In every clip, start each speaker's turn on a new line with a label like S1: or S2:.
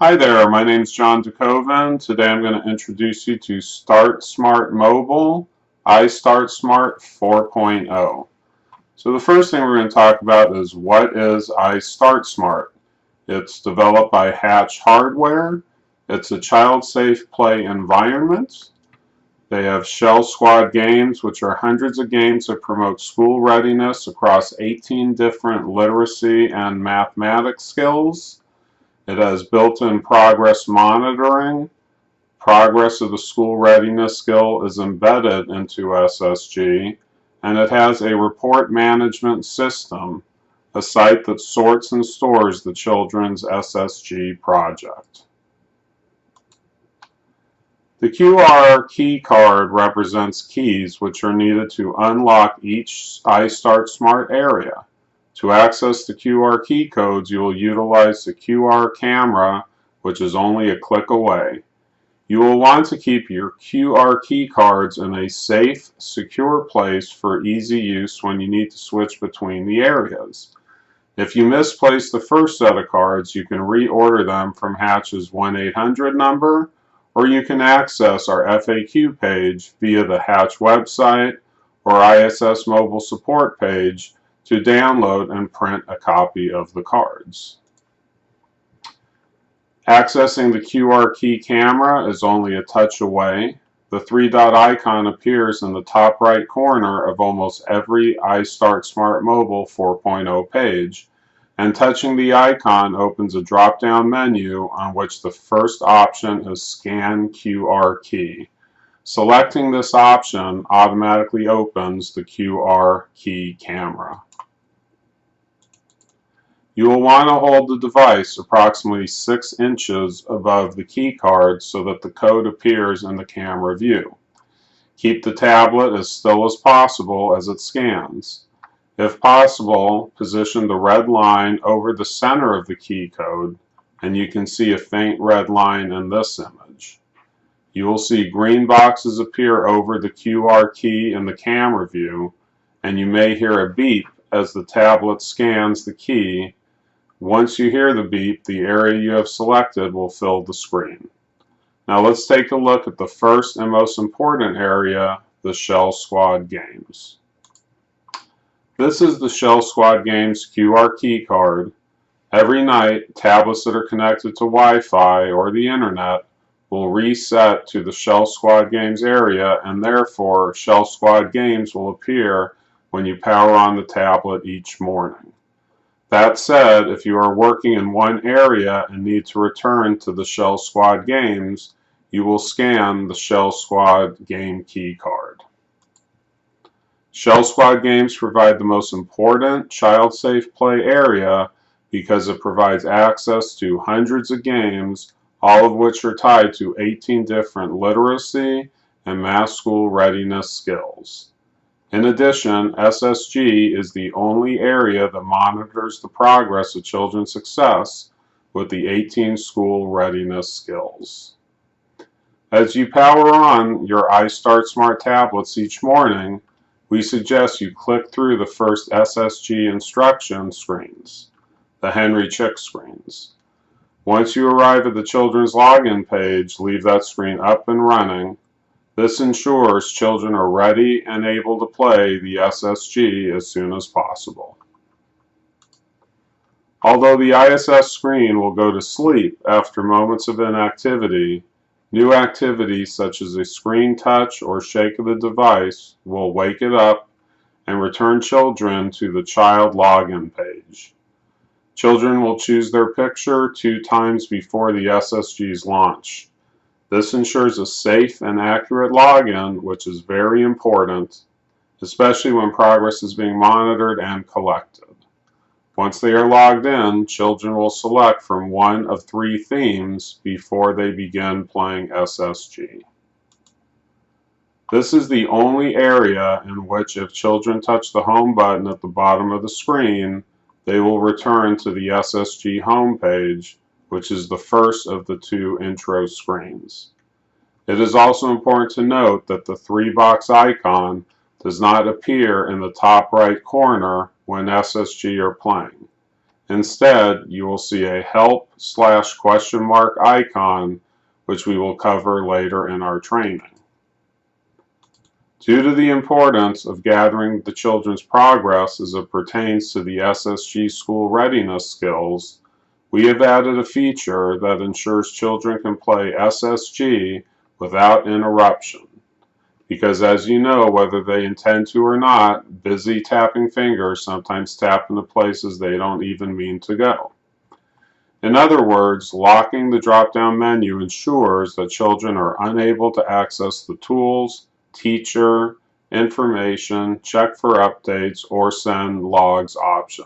S1: Hi there, my name is John DeKoven. Today I'm going to introduce you to Start Smart Mobile, istart Smart 4.0. So the first thing we're going to talk about is what is istart Smart. It's developed by Hatch Hardware. It's a child-safe play environment. They have Shell Squad games, which are hundreds of games that promote school readiness across 18 different literacy and mathematics skills. It has built-in progress monitoring. Progress of the school readiness skill is embedded into SSG, and it has a report management system, a site that sorts and stores the children's SSG project. The QR key card represents keys which are needed to unlock each istart Smart area. To access the QR key codes, you will utilize the QR camera, which is only a click away. You will want to keep your QR key cards in a safe, secure place for easy use when you need to switch between the areas. If you misplace the first set of cards, you can reorder them from Hatch's 1-800 number, or you can access our FAQ page via the Hatch website or ISS mobile support page to download and print a copy of the cards. Accessing the QR key camera is only a touch away. The three-dot icon appears in the top right corner of almost every istart Smart Mobile 4.0 page, and touching the icon opens a drop-down menu on which the first option is Scan QR Key. Selecting this option automatically opens the QR key camera. You will want to hold the device approximately 6 inches above the key card so that the code appears in the camera view. Keep the tablet as still as possible as it scans. If possible, position the red line over the center of the key code, and you can see a faint red line in this image. You will see green boxes appear over the QR key in the camera view, and you may hear a beep as the tablet scans the key. Once you hear the beep, the area you have selected will fill the screen. Now let's take a look at the first and most important area, the Shell Squad games. This is the Shell Squad games QR key card. Every night, tablets that are connected to Wi-Fi or the internet will reset to the Shell Squad games area, and therefore Shell Squad games will appear when you power on the tablet each morning. That said, if you are working in one area and need to return to the Shell Squad games, you will scan the Shell Squad game key card. Shell Squad games provide the most important child-safe play area because it provides access to hundreds of games, all of which are tied to 18 different literacy and math school readiness skills. In addition, SSG is the only area that monitors the progress of children's success with the 18 school readiness skills. As you power on your istart Smart tablets each morning, we suggest you click through the first SSG instruction screens, the Henry Chick screens. Once you arrive at the children's login page, leave that screen up and running. This ensures children are ready and able to play the SSG as soon as possible. Although the ISS screen will go to sleep after moments of inactivity, new activities such as a screen touch or shake of the device will wake it up and return children to the child login page. Children will choose their picture 2 times before the SSG's launch. This ensures a safe and accurate login, which is very important, especially when progress is being monitored and collected. Once they are logged in, children will select from one of 3 themes before they begin playing SSG. This is the only area in which if children touch the home button at the bottom of the screen, they will return to the SSG home page, which is the first of the 2 intro screens. It is also important to note that the 3-box icon does not appear in the top right corner when SSG are playing. Instead, you will see a help/question mark icon, which we will cover later in our training. Due to the importance of gathering the children's progress as it pertains to the SSG school readiness skills, we have added a feature that ensures children can play SSG without interruption. Because as you know, whether they intend to or not, busy tapping fingers sometimes tap into places they don't even mean to go. In other words, locking the drop-down menu ensures that children are unable to access the tools, teacher, information, check for updates, or send logs option.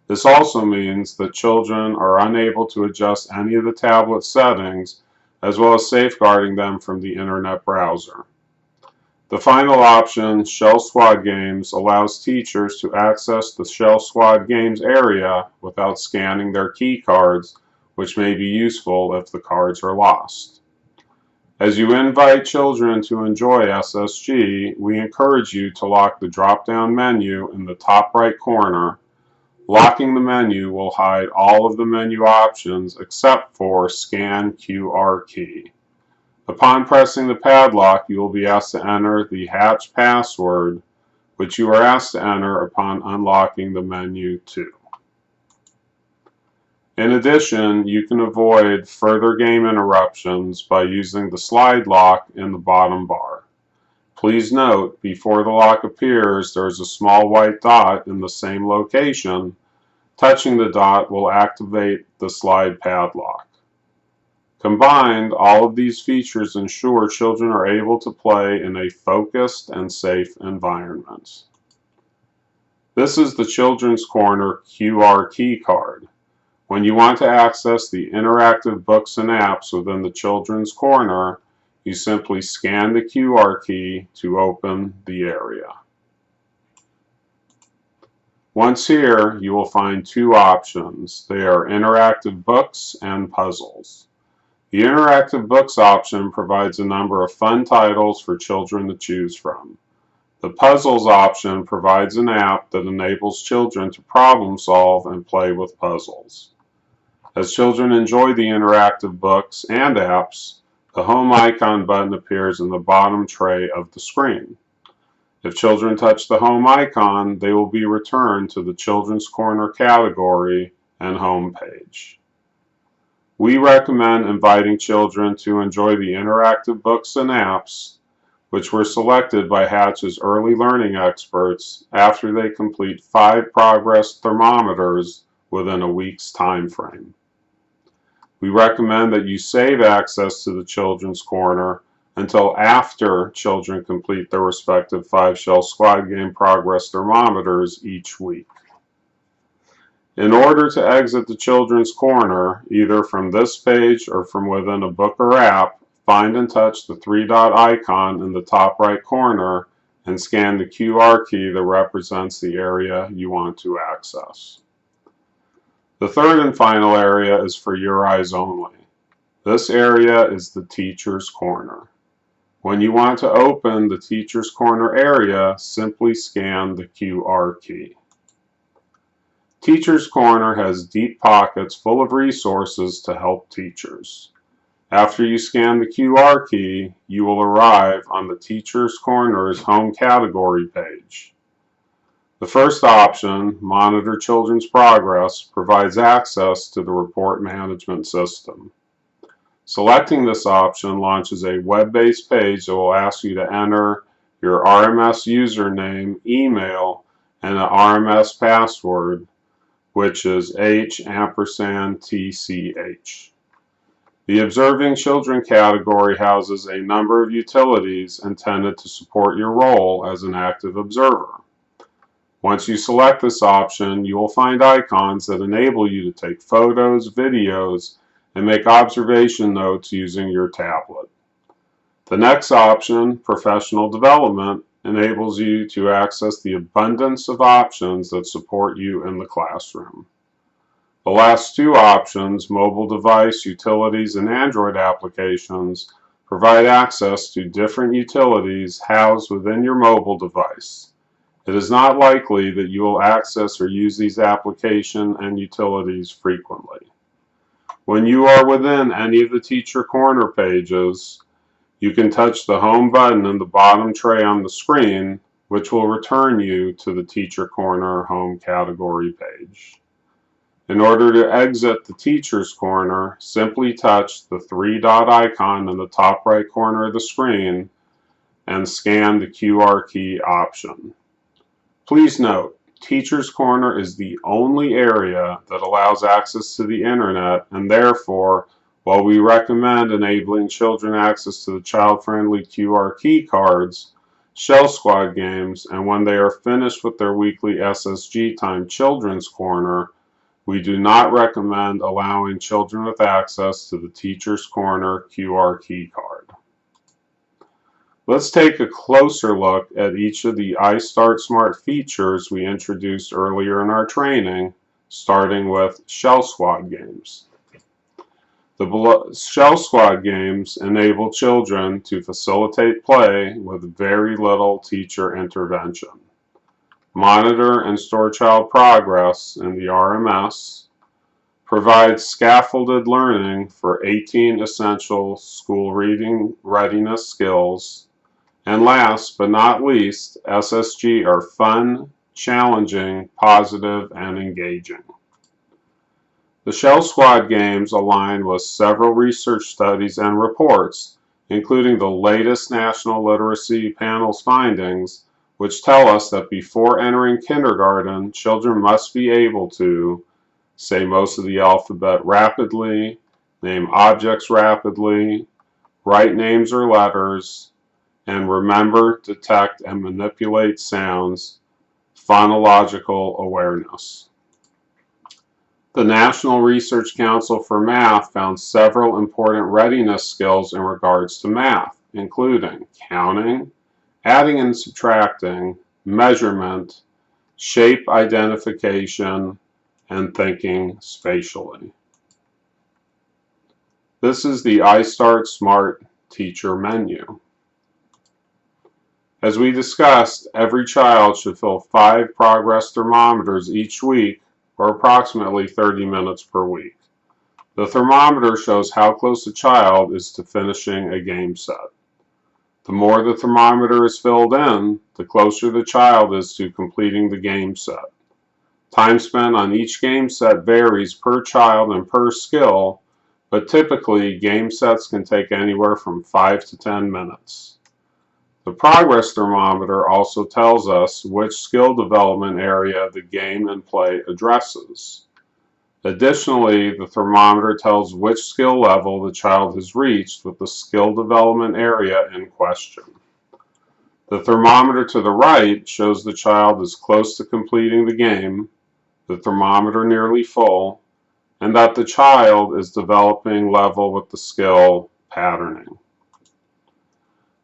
S1: This also means that children are unable to adjust any of the tablet settings, as well as safeguarding them from the internet browser. The final option, Shell Squad Games, allows teachers to access the Shell Squad Games area without scanning their key cards, which may be useful if the cards are lost. As you invite children to enjoy SSG, we encourage you to lock the drop-down menu in the top right corner. Locking the menu will hide all of the menu options except for Scan QR Key. Upon pressing the padlock, you will be asked to enter the hatch password, which you are asked to enter upon unlocking the menu too. In addition, you can avoid further game interruptions by using the slide lock in the bottom bar. Please note, before the lock appears, there is a small white dot in the same location. Touching the dot will activate the slide padlock. Combined, all of these features ensure children are able to play in a focused and safe environment. This is the Children's Corner QR key card. When you want to access the interactive books and apps within the Children's Corner, you simply scan the QR key to open the area. Once here, you will find two options. They are interactive books and puzzles. The interactive books option provides a number of fun titles for children to choose from. The puzzles option provides an app that enables children to problem solve and play with puzzles. As children enjoy the interactive books and apps, the home icon button appears in the bottom tray of the screen. If children touch the home icon, they will be returned to the Children's Corner category and home page. We recommend inviting children to enjoy the interactive books and apps, which were selected by Hatch's early learning experts after they complete 5 progress thermometers within a week's time frame. We recommend that you save access to the Children's Corner until after children complete their respective 5 Shell Squad Game progress thermometers each week. In order to exit the Children's Corner, either from this page or from within a book or app, find and touch the 3-dot icon in the top right corner and scan the QR key that represents the area you want to access. The third and final area is for your eyes only. This area is the Teacher's Corner. When you want to open the Teacher's Corner area, simply scan the QR key. Teacher's Corner has deep pockets full of resources to help teachers. After you scan the QR key, you will arrive on the Teacher's Corner's home category page. The first option, Monitor Children's Progress, provides access to the report management system. Selecting this option launches a web-based page that will ask you to enter your RMS username, email, and an RMS password, which is H_TCH. The Observing Children category houses a number of utilities intended to support your role as an active observer. Once you select this option, you will find icons that enable you to take photos, videos, and make observation notes using your tablet. The next option, Professional Development, enables you to access the abundance of options that support you in the classroom. The last two options, Mobile Device, Utilities, and Android applications, provide access to different utilities housed within your mobile device. It is not likely that you will access or use these applications and utilities frequently. When you are within any of the Teacher Corner pages, you can touch the Home button in the bottom tray on the screen, which will return you to the Teacher Corner Home category page. In order to exit the Teacher's Corner, simply touch the three-dot icon in the top right corner of the screen and scan the QR key option. Please note, Teacher's Corner is the only area that allows access to the internet, and therefore, while we recommend enabling children access to the child-friendly QR key cards, Shell Squad games, and when they are finished with their weekly SSG time Children's Corner, we do not recommend allowing children with access to the Teacher's Corner QR key card. Let's take a closer look at each of the istart Smart features we introduced earlier in our training, starting with Shell Squad games. The Shell Squad games enable children to facilitate play with very little teacher intervention, monitor and store child progress in the RMS, provide scaffolded learning for 18 essential school reading readiness skills, and last but not least, SSG are fun, challenging, positive, and engaging. The Shell Squad games align with several research studies and reports, including the latest National Literacy Panel's findings, which tell us that before entering kindergarten, children must be able to say most of the alphabet rapidly, name objects rapidly, write names or letters, and remember, detect, and manipulate sounds, phonological awareness. The National Research Council for Math found several important readiness skills in regards to math, including counting, adding and subtracting, measurement, shape identification, and thinking spatially. This is the istart Smart Teacher menu. As we discussed, every child should fill 5 progress thermometers each week, or approximately 30 minutes per week. The thermometer shows how close a child is to finishing a game set. The more the thermometer is filled in, the closer the child is to completing the game set. Time spent on each game set varies per child and per skill, but typically game sets can take anywhere from 5 to 10 minutes. The progress thermometer also tells us which skill development area the game and play addresses. Additionally, the thermometer tells which skill level the child has reached with the skill development area in question. The thermometer to the right shows the child is close to completing the game, the thermometer nearly full, and that the child is developing level with the skill patterning.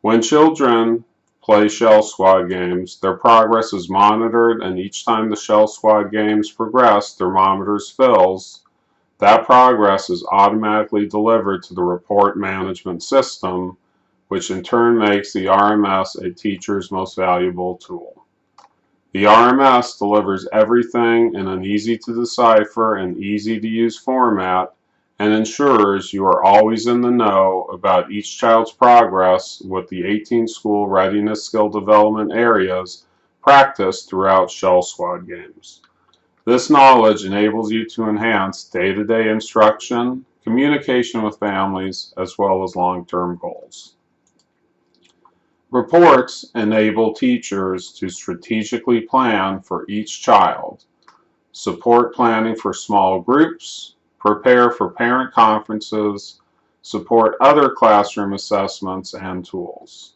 S1: When children play Shell Squad games, their progress is monitored, and each time the Shell Squad games progress, thermometers fills, that progress is automatically delivered to the report management system, which in turn makes the RMS a teacher's most valuable tool. The RMS delivers everything in an easy-to-decipher and easy-to-use format, and ensures you are always in the know about each child's progress with the 18 school readiness skill development areas practiced throughout Shell Squad games. This knowledge enables you to enhance day-to-day instruction, communication with families, as well as long-term goals. Reports enable teachers to strategically plan for each child, support planning for small groups, prepare for parent conferences, support other classroom assessments and tools.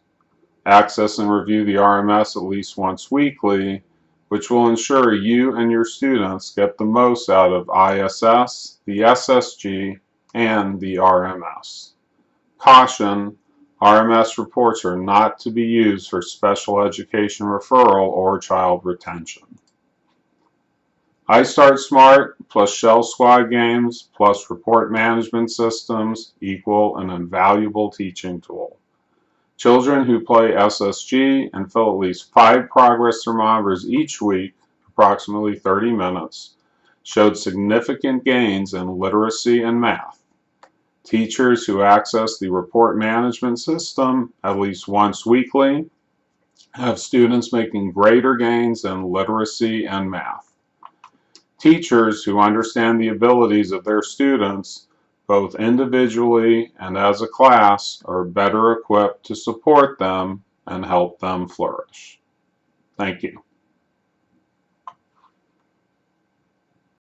S1: Access and review the RMS at least once weekly, which will ensure you and your students get the most out of ISS, the SSG, and the RMS. Caution: RMS reports are not to be used for special education referral or child retention. istart Smart plus Shell Squad games plus report management systems equal an invaluable teaching tool. Children who play SSG and fill at least 5 progress thermometers each week, approximately 30 minutes, showed significant gains in literacy and math. Teachers who access the report management system at least once weekly have students making greater gains in literacy and math. Teachers who understand the abilities of their students, both individually and as a class, are better equipped to support them and help them flourish. Thank you.